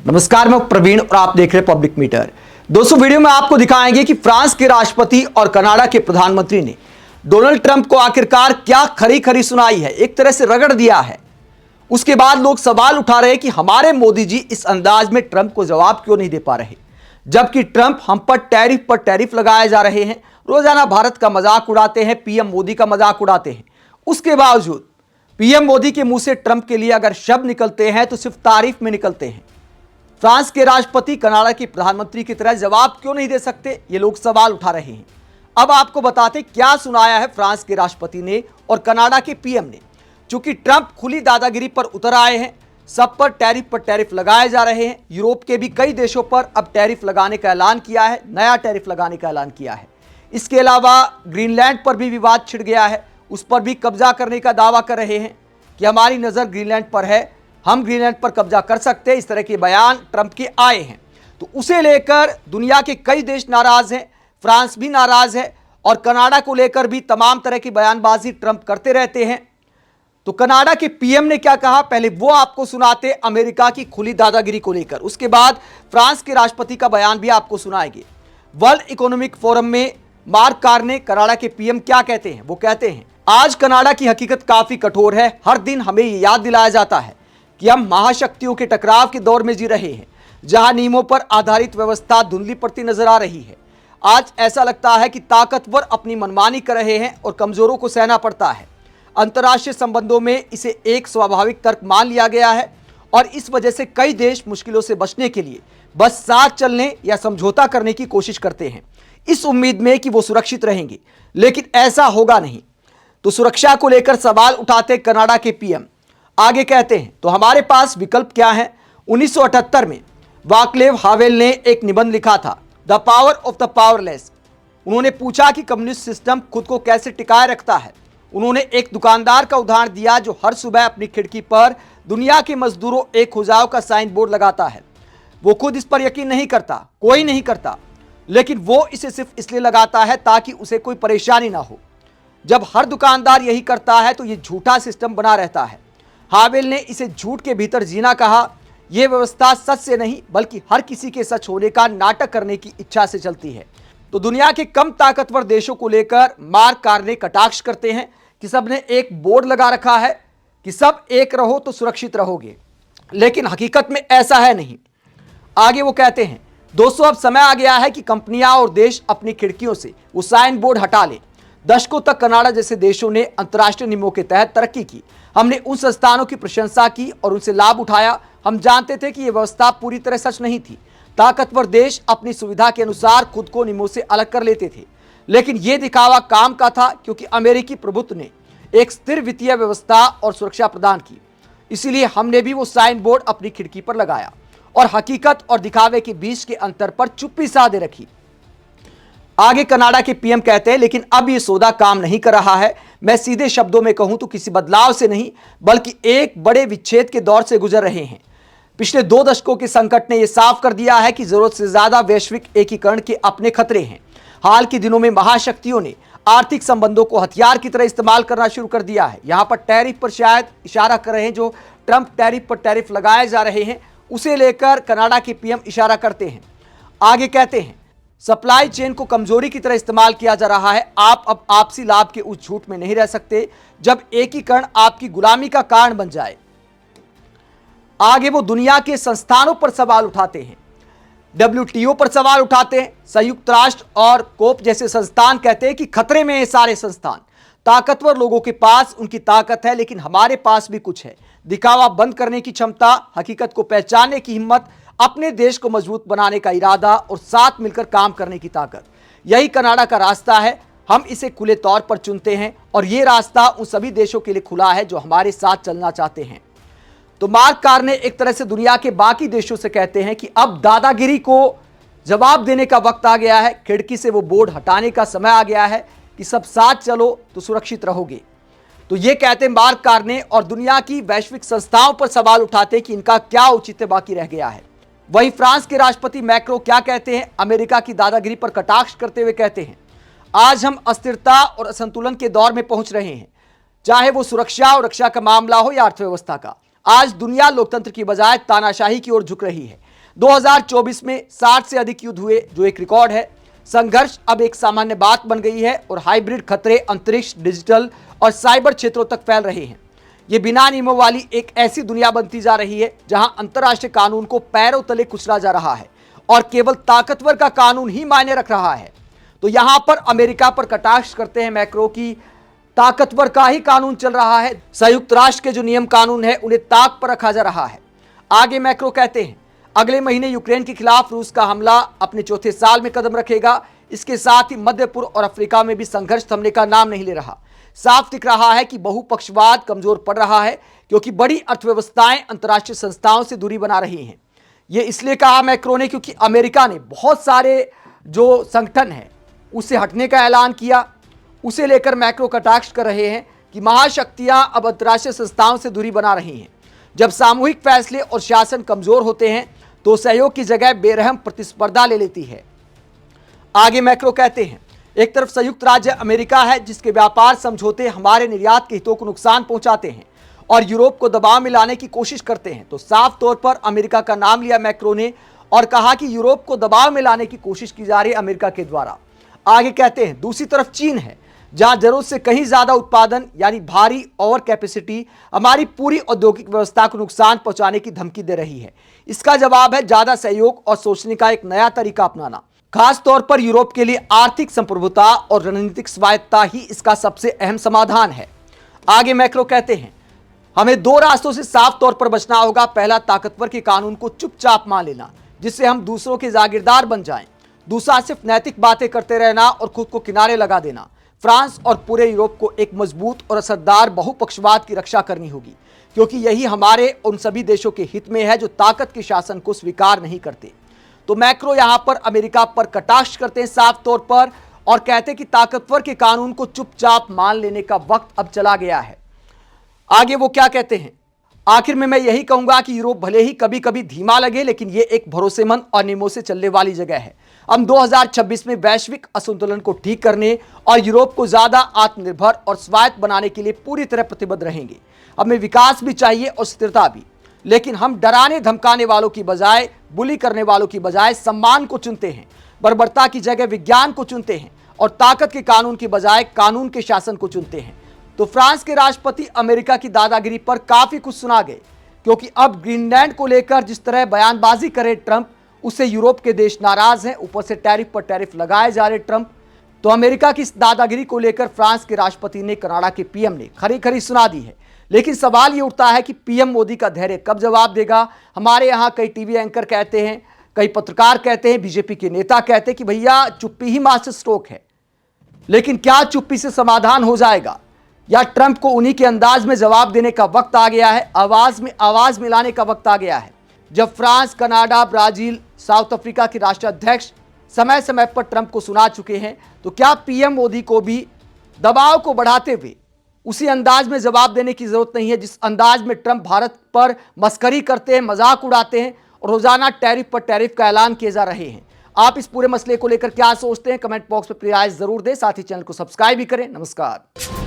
नमस्कार, मैं प्रवीण और आप देख रहे हैं पब्लिक मीटर। दोस्तों, वीडियो में आपको दिखाएंगे कि फ्रांस के राष्ट्रपति और कनाडा के प्रधानमंत्री ने डोनाल्ड ट्रंप को आखिरकार क्या खरी खरी सुनाई है, एक तरह से रगड़ दिया है। उसके बाद लोग सवाल उठा रहे हैं कि हमारे मोदी जी इस अंदाज में ट्रंप को जवाब क्यों नहीं दे पा रहे, जबकि ट्रंप हम पर टैरिफ लगाए जा रहे हैं। रोजाना भारत का मजाक उड़ाते हैं, पीएम मोदी का मजाक उड़ाते हैं। उसके बावजूद पीएम मोदी के मुंह से ट्रंप के लिए अगर शब्द निकलते हैं तो सिर्फ तारीफ में निकलते हैं। फ्रांस के राष्ट्रपति कनाडा के प्रधानमंत्री की तरह जवाब क्यों नहीं दे सकते, ये लोग सवाल उठा रहे हैं। अब आपको बताते क्या सुनाया है फ्रांस के राष्ट्रपति ने और कनाडा के पीएम ने। चूंकि ट्रंप खुली दादागिरी पर उतर आए हैं, सब पर टैरिफ लगाए जा रहे हैं। यूरोप के भी कई देशों पर अब टैरिफ लगाने का ऐलान किया है, नया टैरिफ लगाने का ऐलान किया है। इसके अलावा ग्रीनलैंड पर भी विवाद छिड़ गया है, उस पर भी कब्जा करने का दावा कर रहे हैं कि हमारी नजर ग्रीनलैंड पर है, हम ग्रीनलैंड पर कब्जा कर सकते हैं। इस तरह के बयान ट्रंप के आए हैं, तो उसे लेकर दुनिया के कई देश नाराज हैं, फ्रांस भी नाराज है और कनाडा को लेकर भी तमाम तरह की बयानबाजी ट्रंप करते रहते हैं। तो कनाडा के पीएम ने क्या कहा, पहले वो आपको सुनाते अमेरिका की खुली दादागिरी को लेकर, उसके बाद फ्रांस के राष्ट्रपति का बयान भी आपको सुनाएंगे। वर्ल्ड इकोनॉमिक फोरम में मार्क कार्ने कनाडा के पीएम क्या कहते हैं, वो कहते हैं, आज कनाडा की हकीकत काफी कठोर है। हर दिन हमें ये याद दिलाया जाता है कि हम महाशक्तियों के टकराव के दौर में जी रहे हैं, जहां नियमों पर आधारित व्यवस्था धुंधली पड़ती नजर आ रही है। आज ऐसा लगता है कि ताकतवर अपनी मनमानी कर रहे हैं और कमजोरों को सहना पड़ता है। अंतर्राष्ट्रीय संबंधों में इसे एक स्वाभाविक तर्क मान लिया गया है और इस वजह से कई देश मुश्किलों से बचने के लिए बस साथ चलने या समझौता करने की कोशिश करते हैं, इस उम्मीद में कि वो सुरक्षित रहेंगे, लेकिन ऐसा होगा नहीं। तो सुरक्षा को लेकर सवाल उठाते कनाडा के पीएम आगे कहते हैं, तो हमारे पास विकल्प क्या है। 1978 में वाक्लेव हावेल ने एक निबंध लिखा था, the power of the powerless. उन्होंने पूछा कि कम्युनिस्ट सिस्टम खुद को कैसे टिकाए रखता है। उन्होंने एक दुकानदार का उदाहरण दिया जो हर सुबह अपनी खिड़की पर दुनिया के मजदूरों एक हो जाओ का साइन बोर्ड लगाता है। वो खुद इस पर यकीन नहीं करता, कोई नहीं करता, लेकिन वो इसे सिर्फ इसलिए लगाता है ताकि उसे कोई परेशानी ना हो। जब हर दुकानदार यही करता है तो ये झूठा सिस्टम बना रहता है। हावेल ने इसे झूठ के भीतर जीना कहा। यह व्यवस्था सच से नहीं बल्कि हर किसी के सच होने का नाटक करने की इच्छा से चलती है। तो दुनिया के कम ताकतवर देशों को लेकर मार्क कार्ने कटाक्ष करते हैं कि सबने एक बोर्ड लगा रखा है कि सब एक रहो तो सुरक्षित रहोगे, लेकिन हकीकत में ऐसा है नहीं। आगे वो कहते हैं, दोस्तों अब समय आ गया है कि कंपनियां और देश अपनी खिड़कियों से वो साइन बोर्ड हटा लें। दशकों तक कनाडा जैसे देशों ने अंतर्राष्ट्रीय नियमों के तहत तरक्की की। हमने उन संस्थानों की प्रशंसा की और उनसे लाभ उठाया। हम जानते थे कि यह व्यवस्था पूरी तरह सच नहीं थी। ताकतवर देश अपनी सुविधा के अनुसार खुद को नियमों से अलग कर लेते थे, लेकिन यह दिखावा काम का था क्योंकि अमेरिकी प्रभुत्व ने एक स्थिर वित्तीय व्यवस्था और सुरक्षा प्रदान की। इसीलिए हमने भी वो साइन बोर्ड अपनी खिड़की पर लगाया और हकीकत और दिखावे के बीच के अंतर पर चुप्पी साधे रखी। आगे कनाडा के पीएम कहते हैं, लेकिन अब यह सौदा काम नहीं कर रहा है। मैं सीधे शब्दों में कहूं तो किसी बदलाव से नहीं बल्कि एक बड़े विच्छेद के दौर से गुजर रहे हैं। पिछले 2 दशकों के संकट ने यह साफ कर दिया है कि जरूरत से ज्यादा वैश्विक एकीकरण के अपने खतरे हैं। हाल के दिनों में महाशक्तियों ने आर्थिक संबंधों को हथियार की तरह इस्तेमाल करना शुरू कर दिया है। यहां पर टैरिफ पर शायद इशारा कर रहे हैं, जो ट्रंप टैरिफ पर टैरिफ लगाए जा रहे हैं उसे लेकर कनाडा के पीएम इशारा करते हैं। आगे कहते हैं, सप्लाई चेन को कमजोरी की तरह इस्तेमाल किया जा रहा है। आप अब आपसी लाभ के उस झूठ में नहीं रह सकते जब एकीकरण आपकी गुलामी का कारण बन जाए। आगे वो दुनिया के संस्थानों पर सवाल उठाते हैं, WTO पर सवाल उठाते हैं। संयुक्त राष्ट्र और कोप जैसे संस्थान कहते हैं कि खतरे में ये सारे संस्थान। ताकतवर लोगों के पास उनकी ताकत है, लेकिन हमारे पास भी कुछ है, दिखावा बंद करने की क्षमता, हकीकत को पहचानने की हिम्मत, अपने देश को मजबूत बनाने का इरादा और साथ मिलकर काम करने की ताकत। यही कनाडा का रास्ता है। हम इसे खुले तौर पर चुनते हैं और यह रास्ता उन सभी देशों के लिए खुला है जो हमारे साथ चलना चाहते हैं। तो मार्क कार्ने एक तरह से दुनिया के बाकी देशों से कहते हैं कि अब दादागिरी को जवाब देने का वक्त आ गया है। खिड़की से वो बोर्ड हटाने का समय आ गया है कि सब साथ चलो तो सुरक्षित रहोगे। तो ये कहते मार्क कार्ने और दुनिया की वैश्विक संस्थाओं पर सवाल उठाते कि इनका क्या औचित्य बाकी रह गया है। वहीं फ्रांस के राष्ट्रपति मैक्रो क्या कहते हैं, अमेरिका की दादागिरी पर कटाक्ष करते हुए कहते हैं, आज हम अस्थिरता और असंतुलन के दौर में पहुंच रहे हैं, चाहे वो सुरक्षा और रक्षा का मामला हो या अर्थव्यवस्था का। आज दुनिया लोकतंत्र की बजाय तानाशाही की ओर झुक रही है। 2024 में 60 से अधिक युद्ध हुए, जो एक रिकॉर्ड है। संघर्ष अब एक सामान्य बात बन गई है और हाइब्रिड खतरे अंतरिक्ष, डिजिटल और साइबर क्षेत्रों तक फैल रहे हैं। ये बिना नियमों वाली एक ऐसी दुनिया बनती जा रही है जहां अंतर्राष्ट्रीय कानून को पैरों तले कुचला जा रहा है और केवल ताकतवर का कानून ही मायने रख रहा है। तो यहां पर अमेरिका पर कटाक्ष करते हैं मैक्रो की ताकतवर का ही कानून चल रहा है। संयुक्त राष्ट्र के जो नियम कानून है उन्हें ताक पर रखा जा रहा है। आगे मैक्रो कहते हैं, अगले महीने यूक्रेन के खिलाफ रूस का हमला अपने चौथे साल में कदम रखेगा। इसके साथ ही मध्य पूर्व और अफ्रीका में भी संघर्ष थमने का नाम नहीं ले रहा। साफ दिख रहा है कि बहुपक्षवाद कमजोर पड़ रहा है क्योंकि बड़ी अर्थव्यवस्थाएं अंतर्राष्ट्रीय संस्थाओं से दूरी बना रही हैं। यह इसलिए कहा मैक्रो ने क्योंकि अमेरिका ने बहुत सारे जो संगठन है उससे हटने का ऐलान किया। उसे लेकर मैक्रो कटाक्ष कर रहे हैं कि महाशक्तियां अब अंतर्राष्ट्रीय संस्थाओं से दूरी बना रही हैं। जब सामूहिक फैसले और शासन कमजोर होते हैं तो सहयोग की जगह बेरहम प्रतिस्पर्धा ले लेती है। आगे मैक्रो कहते हैं, एक तरफ संयुक्त राज्य अमेरिका है जिसके व्यापार समझौते हमारे निर्यात के हितों को नुकसान पहुंचाते हैं और यूरोप को दबाव में लाने की कोशिश करते हैं। तो साफ तौर पर अमेरिका का नाम लिया मैक्रो ने और कहा कि यूरोप को दबाव में लाने की कोशिश की जा रही है अमेरिका के द्वारा। आगे कहते हैं, दूसरी तरफ चीन है जहां जरूरत से कहीं ज्यादा उत्पादन यानी भारी ओवर कैपेसिटी हमारी पूरी औद्योगिक व्यवस्था को नुकसान पहुंचाने की धमकी दे रही है। इसका जवाब है ज्यादा सहयोग और सोचने का एक नया तरीका अपनाना। खास तौर पर यूरोप के लिए आर्थिक संप्रभुता और रणनीतिक स्वायत्तता ही इसका सबसे अहम समाधान है। आगे मैक्रो कहते हैं, हमें दो रास्तों से साफ तौर पर बचना होगा। पहला, ताकतवर के कानून को चुपचाप मान लेना जिससे हम दूसरों के जागीरदार बन जाएं। दूसरा, सिर्फ नैतिक बातें करते रहना और खुद को किनारे लगा देना। फ्रांस और पूरे यूरोप को एक मजबूत और असरदार बहुपक्षवाद की रक्षा करनी होगी क्योंकि यही हमारे उन सभी देशों के हित में है जो ताकत के शासन को स्वीकार नहीं करते। तो मैक्रो यहां पर अमेरिका पर कटाक्ष करते हैं साफ तौर पर और कहते हैं कि ताकतवर के कानून को चुपचाप मान लेने का वक्त अब चला गया है। आगे वो क्या कहते हैं, आखिर में मैं यही कहूंगा कि यूरोप भले ही कभी कभी धीमा लगे लेकिन यह एक भरोसेमंद और नियमों से चलने वाली जगह है। हम 2026 में वैश्विक असंतुलन को ठीक करने और यूरोप को ज्यादा आत्मनिर्भर और स्वायत्त बनाने के लिए पूरी तरह प्रतिबद्ध रहेंगे। हमें विकास भी चाहिए और स्थिरता भी, लेकिन हम डराने धमकाने वालों की बजाय, बुली करने वालों की बजाय सम्मान को चुनते हैं, बर्बरता की जगह विज्ञान को चुनते हैं और ताकत के कानून की बजाय कानून के शासन को चुनते हैं। तो फ्रांस के राष्ट्रपति अमेरिका की दादागिरी पर काफी कुछ सुना गए क्योंकि अब ग्रीनलैंड को लेकर जिस तरह बयानबाजी करे ट्रंप, उससे यूरोप के देश नाराज हैं। ऊपर से टैरिफ पर टैरिफ लगाए जा रहे ट्रंप। तो अमेरिका की इस दादागिरी को लेकर फ्रांस के राष्ट्रपति ने कनाडा के पीएम ने खरी खरी सुना दी है। लेकिन सवाल ये उठता है कि पीएम मोदी का धैर्य कब जवाब देगा। हमारे यहाँ कई टीवी एंकर कहते हैं, कई पत्रकार कहते हैं, बीजेपी के नेता कहते हैं कि भैया चुप्पी ही मास्टर स्ट्रोक है। लेकिन क्या चुप्पी से समाधान हो जाएगा या ट्रंप को उन्हीं के अंदाज में जवाब देने का वक्त आ गया है, आवाज में आवाज मिलाने का वक्त आ गया है। जब France, Canada, Brazil, south Africa के राष्ट्राध्यक्ष समय समय पर ट्रंप को सुना चुके हैं, तो क्या पीएम मोदी को भी दबाव को बढ़ाते हुए उसी अंदाज में जवाब देने की जरूरत नहीं है जिस अंदाज में ट्रंप भारत पर मस्करी करते हैं, मजाक उड़ाते हैं और रोजाना टैरिफ पर टैरिफ का ऐलान किए जा रहे हैं। आप इस पूरे मसले को लेकर क्या सोचते हैं, कमेंट बॉक्स में अपनी राय जरूर दें। साथ ही चैनल को सब्सक्राइब भी करें। नमस्कार।